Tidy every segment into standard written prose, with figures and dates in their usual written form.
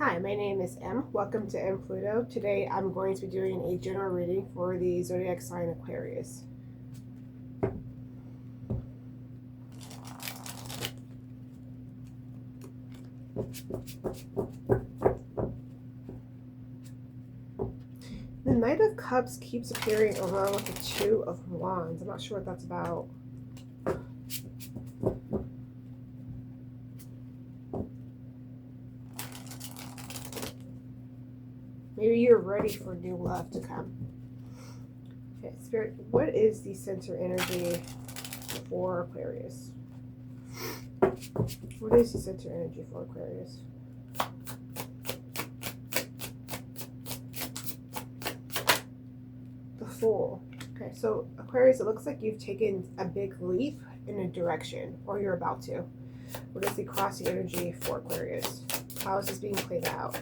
Hi, my name is M. Welcome to M Pluto. Today I'm going to be doing a general reading for the zodiac sign Aquarius. The Knight of Cups keeps appearing along with the Two of Wands. I'm not sure what that's about. Maybe you're ready for new love to come. Okay, Spirit, what is the center energy for Aquarius? What is the center energy for Aquarius? The Fool. Okay, so Aquarius, it looks like you've taken a big leap in a direction, or you're about to. What is the crossing energy for Aquarius? How is this being played out?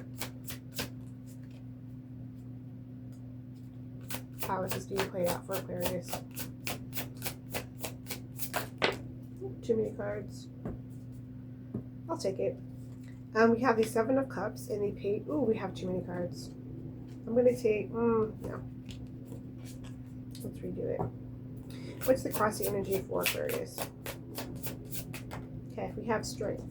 How is this being played out for Aquarius? Too many cards. I'll take it. We have the Seven of Cups and the Page. Ooh, we have too many cards. I'm going to take... no. Let's redo it. What's the crossing energy for Aquarius? Okay, we have Strength.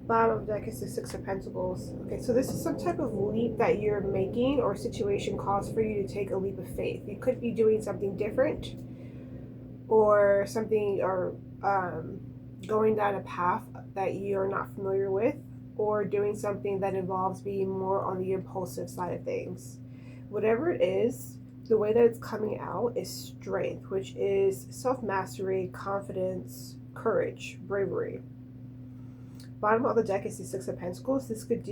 Bottom of the deck is the Six of Pentacles. Okay, so this is some type of leap that you're making, or situation calls for you to take a leap of faith. You could be doing something different, or something, or going down a path that you're not familiar with, or doing something that involves being more on the impulsive side of things. Whatever it is, the way that it's coming out is strength, which is self-mastery, confidence, courage, bravery. Bottom of the deck is the Six of Pentacles. This could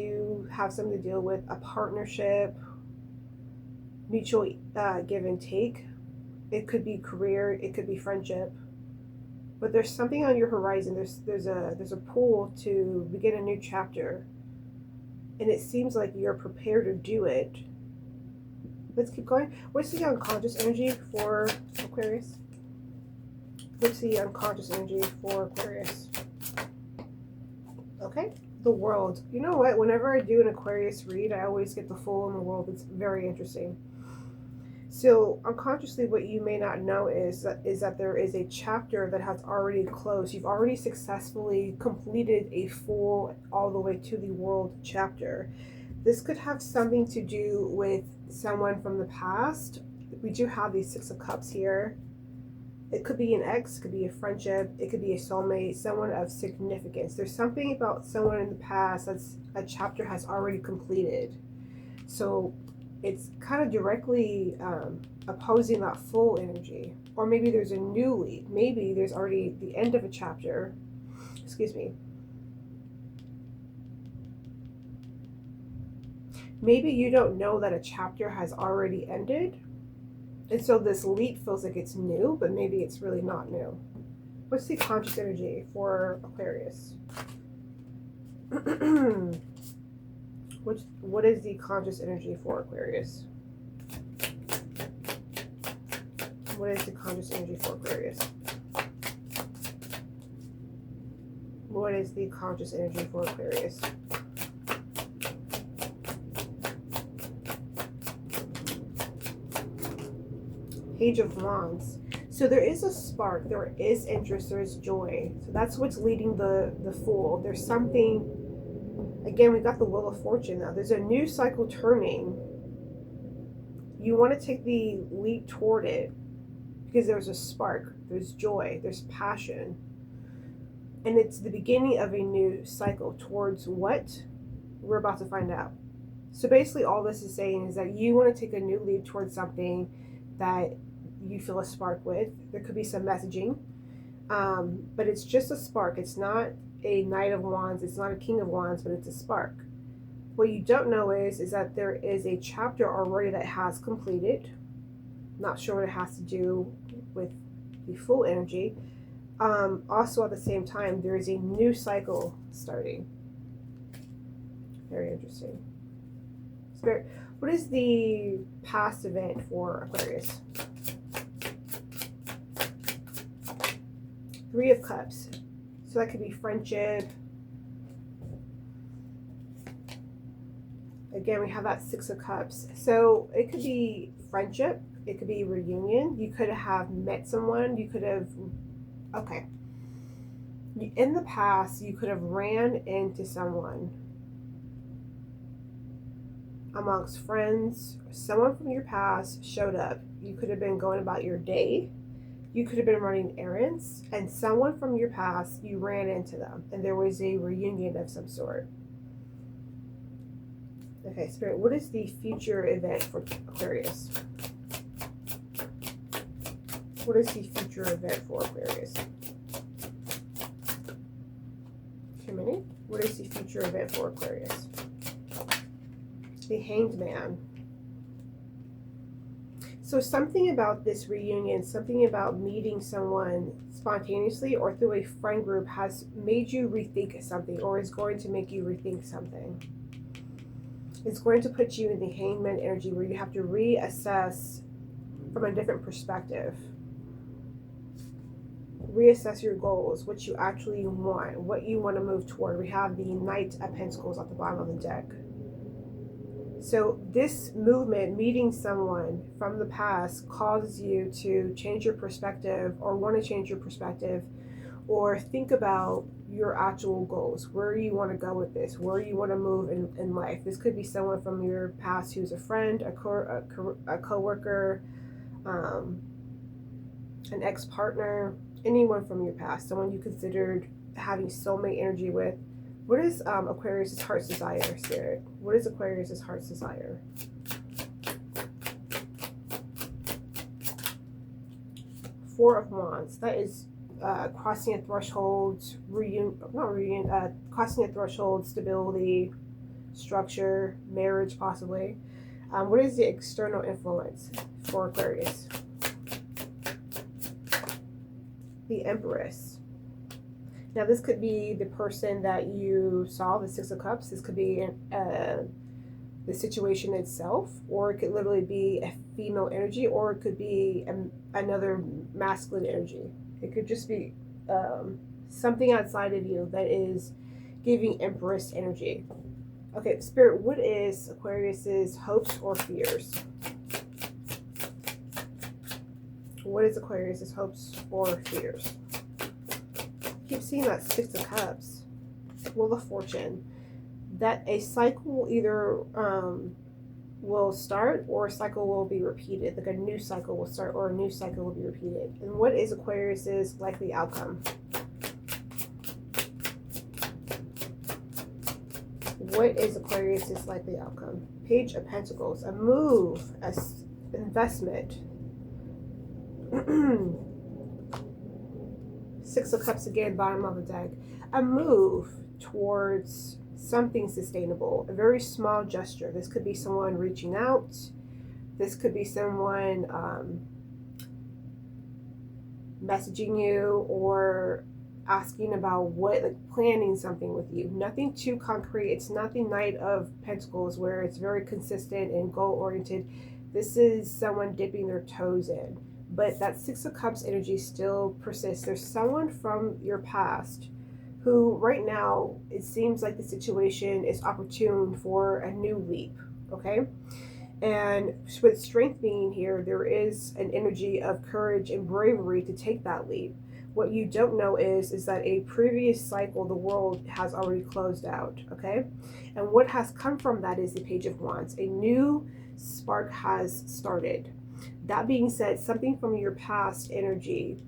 have something to deal with a partnership, mutual give and take. It could be career, it could be friendship. But there's something on your horizon. There's a pull to begin a new chapter. And it seems like you're prepared to do it. Let's keep going. What's the unconscious energy for Aquarius? What's the unconscious energy for Aquarius? Okay, the World. You know what? Whenever I do an Aquarius read, I always get the Fool in the World. It's very interesting. So unconsciously, what you may not know is that there is a chapter that has already closed. You've already successfully completed a Fool all the way to the World chapter. This could have something to do with someone from the past. We do have these Six of Cups here. It could be an ex, it could be a friendship, it could be a soulmate, someone of significance. There's something about someone in the past that's a chapter has already completed. So it's kind of directly opposing that Full energy. Or maybe there's a new lead. Maybe there's already the end of a chapter. Excuse me. Maybe you don't know that a chapter has already ended. And so this leap feels like it's new, but maybe it's really not new. What's the conscious energy for Aquarius? What is the conscious energy for Aquarius? What is the conscious energy for Aquarius? What is the conscious energy for Aquarius? Page of Wands. So there is a spark, there is interest, there is joy. So that's what's leading the Fool. There's something, again, we got the Wheel of Fortune now. There's a new cycle turning. You want to take the leap toward it because there's a spark, there's joy, there's passion. And it's the beginning of a new cycle towards what? We're about to find out. So basically all this is saying is that you want to take a new leap towards something that you feel a spark with. There could be some messaging, but it's just a spark. It's not a Knight of Wands, it's not a King of Wands, but it's a spark. What you don't know is that there is a chapter already that has completed. Not sure what it has to do with the Full energy. Also at the same time, there is a new cycle starting. Very interesting. Spirit, what is the past event for Aquarius? Three of Cups. So that could be friendship, Again, we have that Six of Cups. So it could be friendship. It could be reunion. You could have met someone. You could have, okay. In the past, you could have ran into someone amongst friends. Someone from your past showed up. You could have been going about your day. You could have been running errands. And someone from your past, you ran into them. And there was a reunion of some sort. Okay, Spirit, what is the future event for Aquarius? What is the future event for Aquarius? Too many? What is the future event for Aquarius? The Hanged Man. So something about this reunion, something about meeting someone spontaneously or through a friend group has made you rethink something, or is going to make you rethink something. It's going to put you in the hangman energy where you have to reassess from a different perspective. Reassess your goals, what you actually want, what you want to move toward. We have the Knight of Pentacles at the bottom of the deck. So this movement, meeting someone from the past, causes you to change your perspective, or want to change your perspective, or think about your actual goals, where you want to go with this, where you want to move in life. This could be someone from your past who's a friend, a co-worker, an ex-partner, anyone from your past, someone you considered having soulmate energy with. What is Aquarius' heart's desire, Spirit? What is Aquarius' heart's desire? Four of Wands. That is crossing a threshold, crossing a threshold, stability, structure, marriage possibly. What is the external influence for Aquarius? The Empress. Now this could be the person that you saw, the Six of Cups. This could be the situation itself, or it could literally be a female energy, or it could be another masculine energy. It could just be something outside of you that is giving Empress energy. Okay, Spirit, what is Aquarius's hopes or fears? What is Aquarius's hopes or fears? I keep seeing that Six of Cups. Wheel of Fortune. That a cycle either will start, or a cycle will be repeated. Like a new cycle will start, or a new cycle will be repeated. And what is Aquarius's likely outcome? What is Aquarius's likely outcome? Page of Pentacles. A move, investment. Six of Cups again, bottom of the deck. A move towards something sustainable, a very small gesture. This could be someone reaching out. This could be someone messaging you or asking about what, like planning something with you. Nothing too concrete. It's not the Knight of Pentacles where it's very consistent and goal oriented. This is someone dipping their toes in. But that Six of Cups energy still persists. There's someone from your past who right now, it seems like the situation is opportune for a new leap, okay? And with Strength being here, there is an energy of courage and bravery to take that leap. What you don't know is that a previous cycle, the world has already closed out, okay? And what has come from that is the Page of Wands. A new spark has started. That being said, something from your past energy,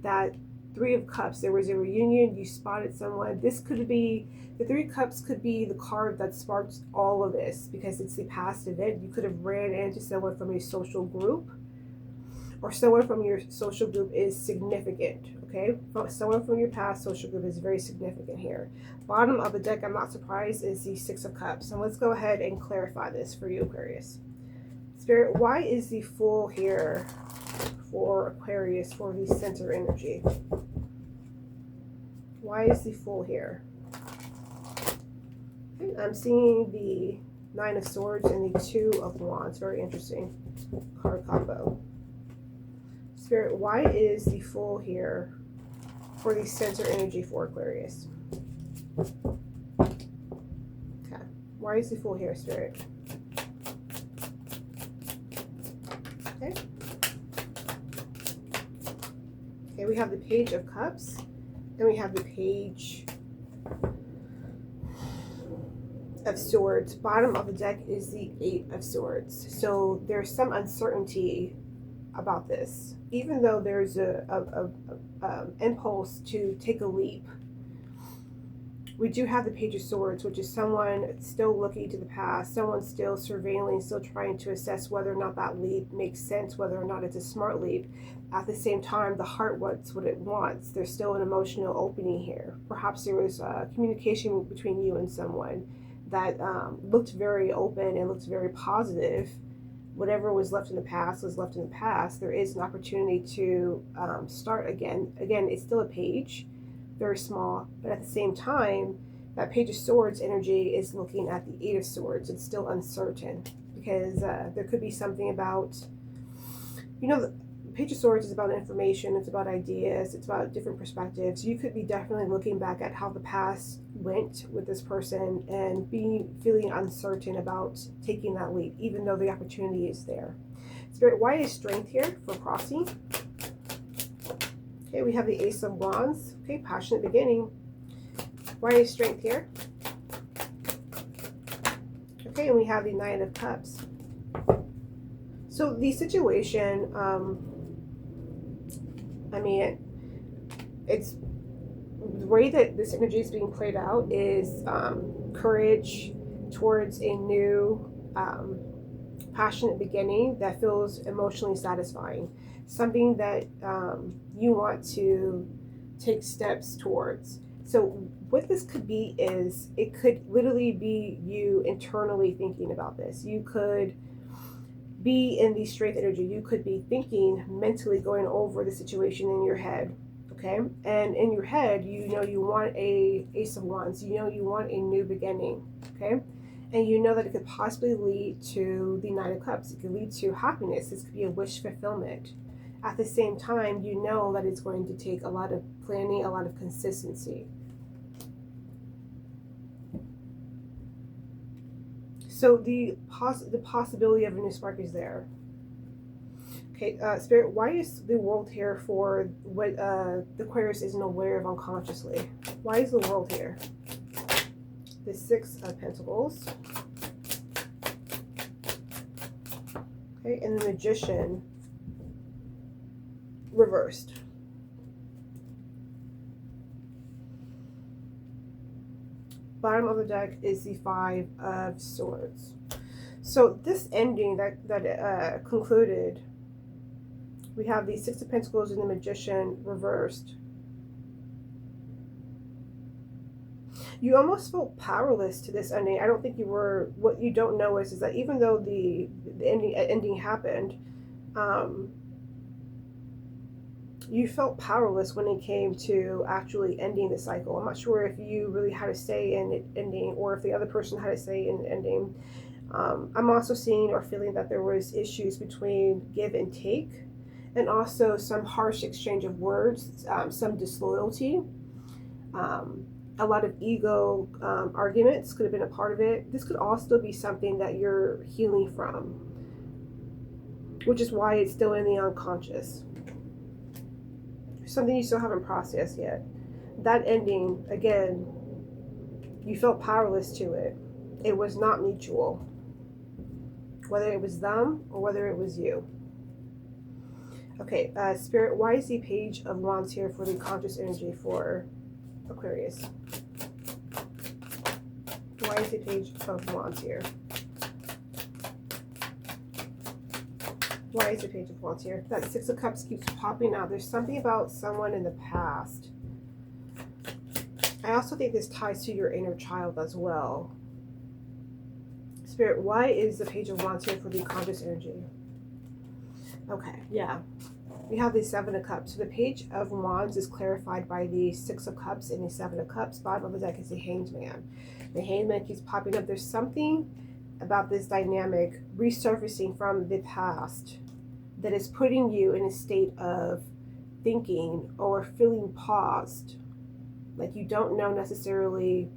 that Three of Cups, there was a reunion, you spotted someone. This could be, the Three of Cups could be the card that sparked all of this because it's the past event. You could have ran into someone from a social group, or someone from your social group is significant, okay? Someone from your past social group is very significant here. Bottom of the deck, I'm not surprised, is the Six of Cups. And let's go ahead and clarify this for you, Aquarius. Spirit, why is the Fool here for Aquarius for the center energy? Why is the Fool here? I'm seeing the Nine of Swords and the Two of Wands. Very interesting card combo. Spirit, why is the Fool here for the center energy for Aquarius? Okay. Why is the Fool here, Spirit? Okay. Okay, we have the Page of Cups, and we have the Page of Swords. Bottom of the deck is the Eight of Swords. So there's some uncertainty about this. Even though there's a impulse to take a leap, we do have the Page of Swords, which is someone still looking to the past, someone still surveilling, still trying to assess whether or not that leap makes sense, whether or not it's a smart leap. At the same time, the heart wants what it wants. There's still an emotional opening here. Perhaps there was communication between you and someone that looked very open and looked very positive. Whatever was left in the past was left in the past. There is an opportunity to start again. Again, it's still a page, very small, but at the same time, that Page of Swords energy is looking at the Eight of Swords. It's still uncertain because there could be something about, the Page of Swords is about information, it's about ideas, it's about different perspectives. You could be definitely looking back at how the past went with this person and feeling uncertain about taking that leap, even though the opportunity is there. Spirit, why is Strength here for crossing? Okay, we have the Ace of Wands. Okay, passionate beginning. Why is Strength here? Okay, and we have the Nine of Cups. So the situation, it's the way that this energy is being played out is courage towards a new passionate beginning that feels emotionally satisfying. Something that you want to take steps towards. So what this could be is, it could literally be you internally thinking about this. You could be in the Strength energy. You could be thinking mentally, going over the situation in your head. Okay, and in your head, you want a Ace of Wands. You want a new beginning. Okay, and that it could possibly lead to the Nine of Cups. It could lead to happiness. This could be a wish fulfillment. At the same time, that it's going to take a lot of planning, a lot of consistency. So the possibility of a new spark is there. Okay, Spirit, why is the World here for what the Aquarius isn't aware of unconsciously? Why is the World here? The Six of Pentacles. Okay, and the Magician reversed. Bottom of the deck is the Five of Swords. So this ending that concluded, we have the Six of Pentacles and the Magician reversed. You almost felt powerless to this ending. I don't think you were. What you don't know is that even though the ending happened, you felt powerless when it came to actually ending the cycle. I'm not sure if you really had a say in it ending, or if the other person had a say in ending. I'm also seeing or feeling that there was issues between give and take, and also some harsh exchange of words, some disloyalty, a lot of ego arguments could have been a part of it. This could also be something that you're healing from, which is why it's still in the unconscious. Something you still haven't processed yet. That ending, again, you felt powerless to it. It was not mutual, whether it was them or whether it was you. Okay, Spirit, why is the Page of Wands here for the conscious energy for Aquarius? Why is the Page of Wands here? Why is the Page of Wands here? That Six of Cups keeps popping out. There's something about someone in the past. I also think this ties to your inner child as well. Spirit, why is the Page of Wands here for the conscious energy? Okay, yeah. We have the Seven of Cups. So the Page of Wands is clarified by the Six of Cups and the Seven of Cups. Bottom of the deck is the Hanged Man. The Hanged Man keeps popping up. There's something about this dynamic resurfacing from the past that is putting you in a state of thinking or feeling paused. Like you don't know necessarily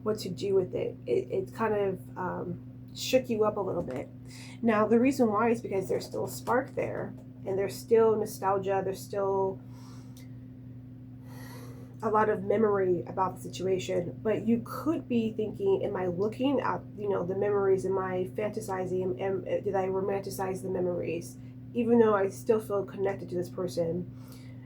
what to do with it. It kind of shook you up a little bit. Now, the reason why is because there's still a spark there, and there's still nostalgia, there's still a lot of memory about the situation, but you could be thinking, am I looking at, the memories, am I fantasizing, did I romanticize the memories, even though I still feel connected to this person?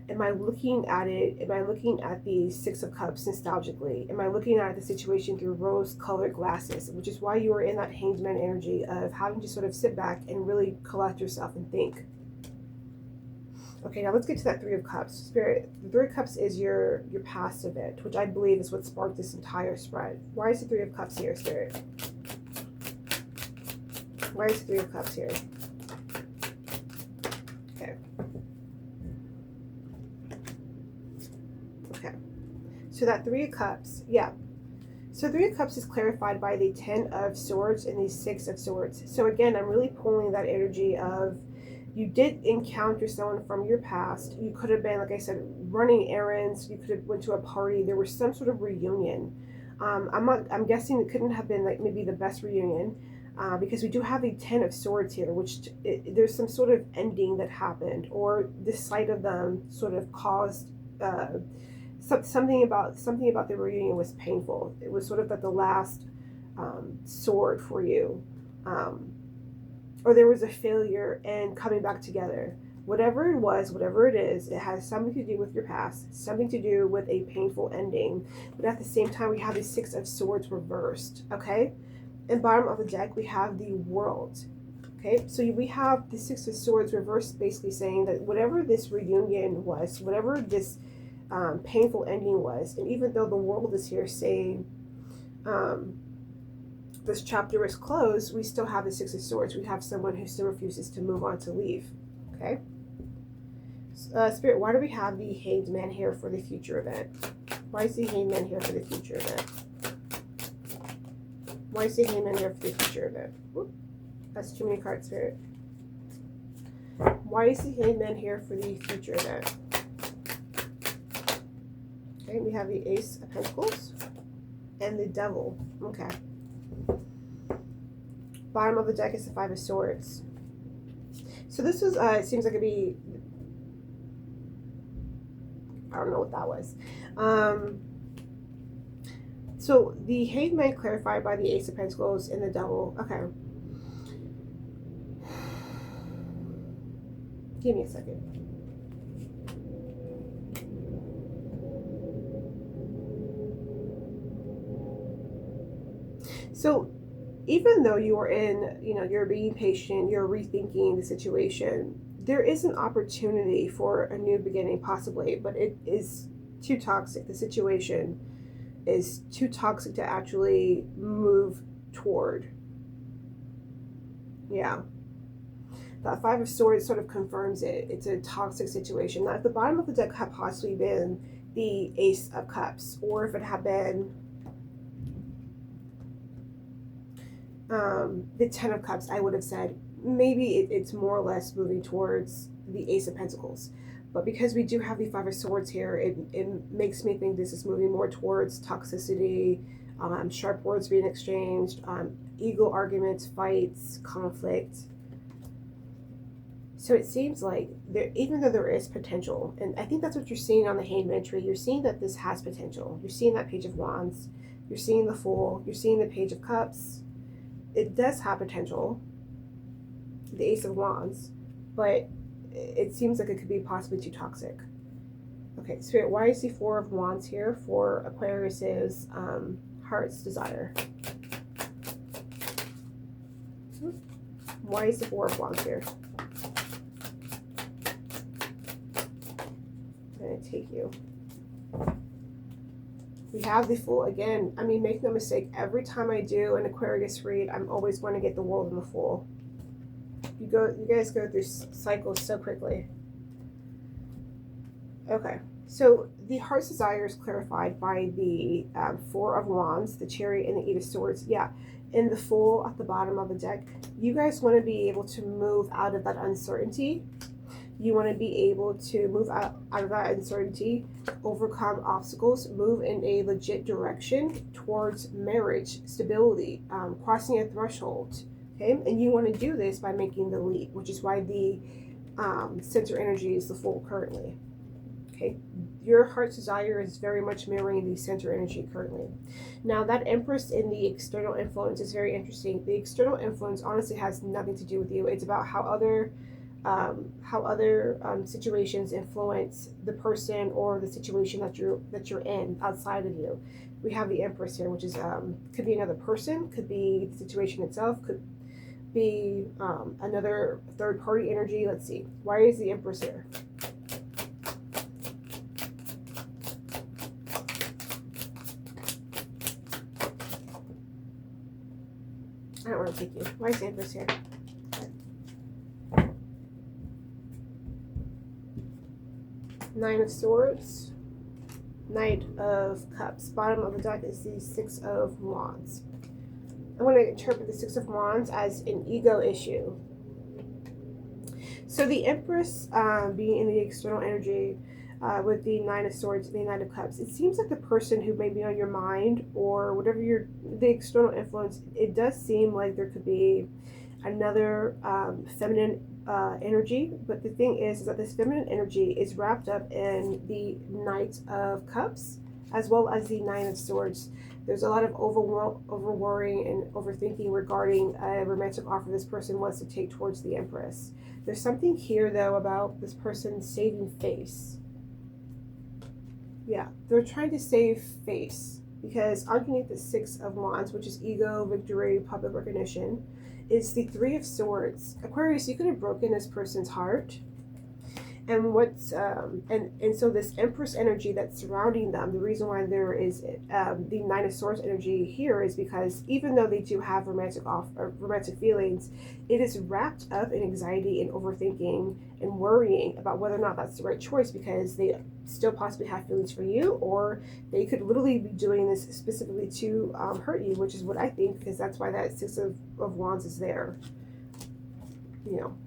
Am I looking at it, am I looking at the Six of Cups nostalgically? Am I looking at the situation through rose-colored glasses, which is why you are in that Hanged Man energy of having to sort of sit back and really collect yourself and think. Okay, now let's get to that Three of Cups. Spirit, the Three of Cups is your past event, which I believe is what sparked this entire spread. Why is the Three of Cups here, Spirit? Why is the Three of Cups here? Okay. Okay. So that Three of Cups, yeah. So Three of Cups is clarified by the Ten of Swords and the Six of Swords. So again, I'm really pulling that energy of, you did encounter someone from your past. You could have been, like I said, running errands. You could have went to a party. There was some sort of reunion. I'm guessing it couldn't have been like maybe the best reunion, because we do have the Ten of Swords here, which there's some sort of ending that happened, or the sight of them sort of caused something about the reunion was painful. It was sort of like the last sword for you. Or there was a failure and coming back together. Whatever it was, whatever it is, it has something to do with your past, something to do with a painful ending. But at the same time, we have the Six of Swords reversed, okay? And bottom of the deck, we have the World, okay? So we have the Six of Swords reversed, basically saying that whatever this reunion was, whatever this painful ending was, and even though the World is here saying, this chapter is closed, we still have the Six of Swords. We have someone who still refuses to move on, to leave. Okay? Spirit, why do we have the Hanged Man here for the future event? Why is the Hanged Man here for the future event? Why is the Hanged Man here for the future event? Whoop. That's too many cards, Spirit. Why is the Hanged Man here for the future event? Okay, we have the Ace of Pentacles and the Devil. Okay. Bottom of the deck is the Five of Swords. So this is, it seems like it'd be, I don't know what that was. So the Hanged Man clarified by the Ace of Pentacles and the Devil. Okay. Give me a second. So even though you are in, you're being patient, you're rethinking the situation, there is an opportunity for a new beginning, possibly, but it is too toxic. The situation is too toxic to actually move toward. Yeah. That Five of Swords sort of confirms it. It's a toxic situation. Now, at the bottom of the deck had possibly been the Ace of Cups, or if it had been the Ten of Cups, I would have said maybe it's more or less moving towards the Ace of Pentacles. But because we do have the Five of Swords here, it makes me think this is moving more towards toxicity, sharp words being exchanged, ego arguments, fights, conflict. So it seems like even though there is potential, and I think that's what you're seeing on the Hanged Man tree, you're seeing that this has potential. You're seeing that Page of Wands, you're seeing the Fool, you're seeing the Page of Cups. It does have potential, the Ace of Wands, but it seems like it could be possibly too toxic. Okay, Spirit, why is the Four of Wands here for Aquarius's heart's desire? Why is the Four of Wands here? I'm going to take you. We have the Fool again. I mean, make no mistake, every time I do an Aquarius read, I'm always going to get the World and the Fool. You guys go through cycles so quickly. Okay, so the heart's desire is clarified by the Four of Wands, the Chariot, and the Eight of Swords. Yeah, and the Fool at the bottom of the deck. You guys want to be able to move out of that uncertainty. You want to be able to move out of that uncertainty, overcome obstacles, move in a legit direction towards marriage, stability, crossing a threshold. Okay, and you want to do this by making the leap, which is why the center energy is the Fool currently. Okay, your heart's desire is very much mirroring the center energy currently. Now, that Empress in the external influence is very interesting. The external influence honestly has nothing to do with you. It's about how other situations influence the person or the situation that you're in outside of you. We have the Empress here, which is could be another person, could be the situation itself, could be another third party energy. Let's see. Why is the Empress here? I don't want to take you. Why is the Empress here? Nine of Swords, Knight of Cups. Bottom of the deck is the Six of Wands. I'm going to interpret the Six of Wands as an ego issue. So the Empress being in the external energy with the Nine of Swords and the Knight of Cups, it seems like the person who may be on your mind or whatever the external influence, it does seem like there could be another feminine energy, but the thing is that this feminine energy is wrapped up in the Knight of Cups as well as the Nine of Swords. There's a lot of over-worrying and overthinking regarding a romantic offer this person wants to take towards the Empress. There's something here, though, about this person saving face. Yeah, they're trying to save face because underneath the Six of Wands, which is ego, victory, public recognition, is the Three of Swords. Aquarius, you could have broken this person's heart. And what's and so this Empress energy that's surrounding them, the reason why there is the Nine of Swords energy here is because even though they do have romantic feelings, it is wrapped up in anxiety and overthinking and worrying about whether or not that's the right choice, because they still possibly have feelings for you, or they could literally be doing this specifically to hurt you, which is what I think, because that's why that Six of Wands is there. You know.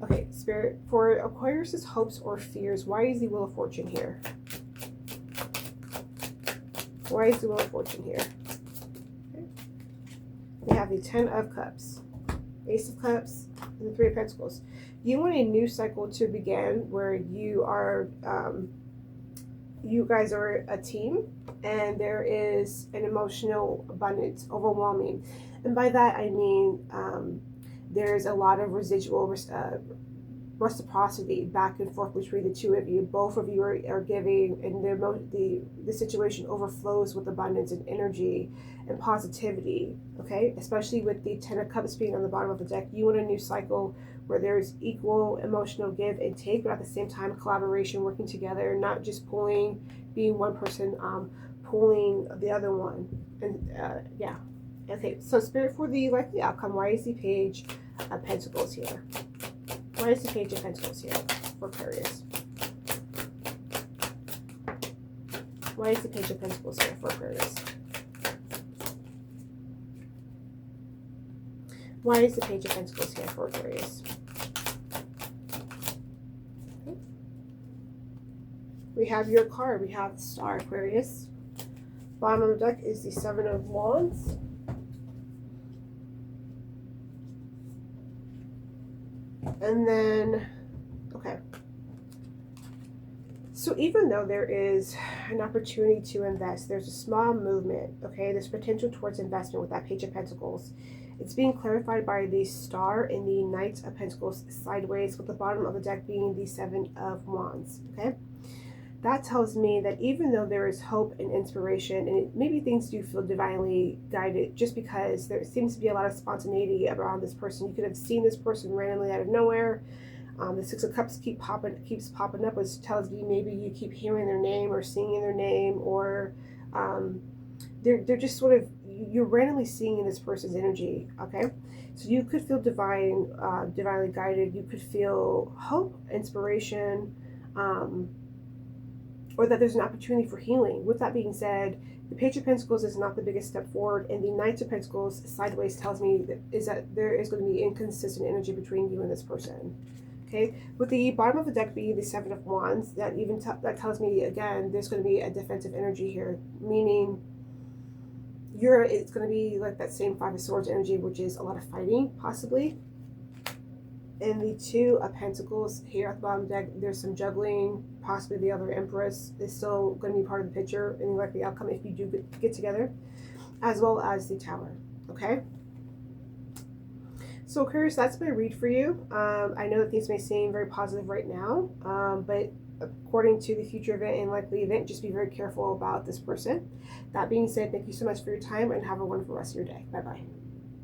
Okay, Spirit, for Aquarius's hopes or fears, why is the Wheel of Fortune here? Why is the Wheel of Fortune here? Okay. We have the Ten of Cups, Ace of Cups, and the Three of Pentacles. You want a new cycle to begin where you are, you guys are a team, and there is an emotional abundance, overwhelming. And by that, I mean, there's a lot of residual reciprocity back and forth between the two of you. Both of you are giving, and the situation overflows with abundance and energy and positivity, okay? Especially with the Ten of Cups being on the bottom of the deck. You want a new cycle where there's equal emotional give and take, but at the same time, collaboration, working together, not just being one person pulling the other one. And yeah. Okay, so Spirit, for the likely outcome, why is the Page of Pentacles here? Why is the Page of Pentacles here for Aquarius? Why is the Page of Pentacles here for Aquarius? Why is the Page of Pentacles here for Aquarius? Okay. We have your card. We have the Star, Aquarius. Bottom of the deck is the Seven of Wands. And then, okay. So even though there is an opportunity to invest, there's a small movement, okay? There's potential towards investment with that Page of Pentacles. It's being clarified by the Star and the Knight of Pentacles sideways, with the bottom of the deck being the Seven of Wands, okay? That tells me that even though there is hope and inspiration, and maybe things do feel divinely guided, just because there seems to be a lot of spontaneity around this person. You could have seen this person randomly out of nowhere. The Six of Cups keeps popping up, which tells me maybe you keep hearing their name or singing their name, or they're just sort of, you're randomly seeing this person's energy, okay? So you could feel divinely guided. You could feel hope, inspiration, or that there's an opportunity for healing. With that being said, the Page of Pentacles is not the biggest step forward, and the Knight of Pentacles sideways tells me that there is going to be inconsistent energy between you and this person. Okay, with the bottom of the deck being the Seven of Wands, that even that tells me again there's going to be a defensive energy here, meaning it's going to be like that same Five of Swords energy, which is a lot of fighting possibly. And the Two of Pentacles here at the bottom of the deck, there's some juggling. Possibly the other Empress is still going to be part of the picture, and like the outcome if you do get together, as well as the Tower. Okay. So Aquarius, that's my read for you. I know that things may seem very positive right now, but according to the future event and likely event, just be very careful about this person. That being said, thank you so much for your time and have a wonderful rest of your day. Bye-bye.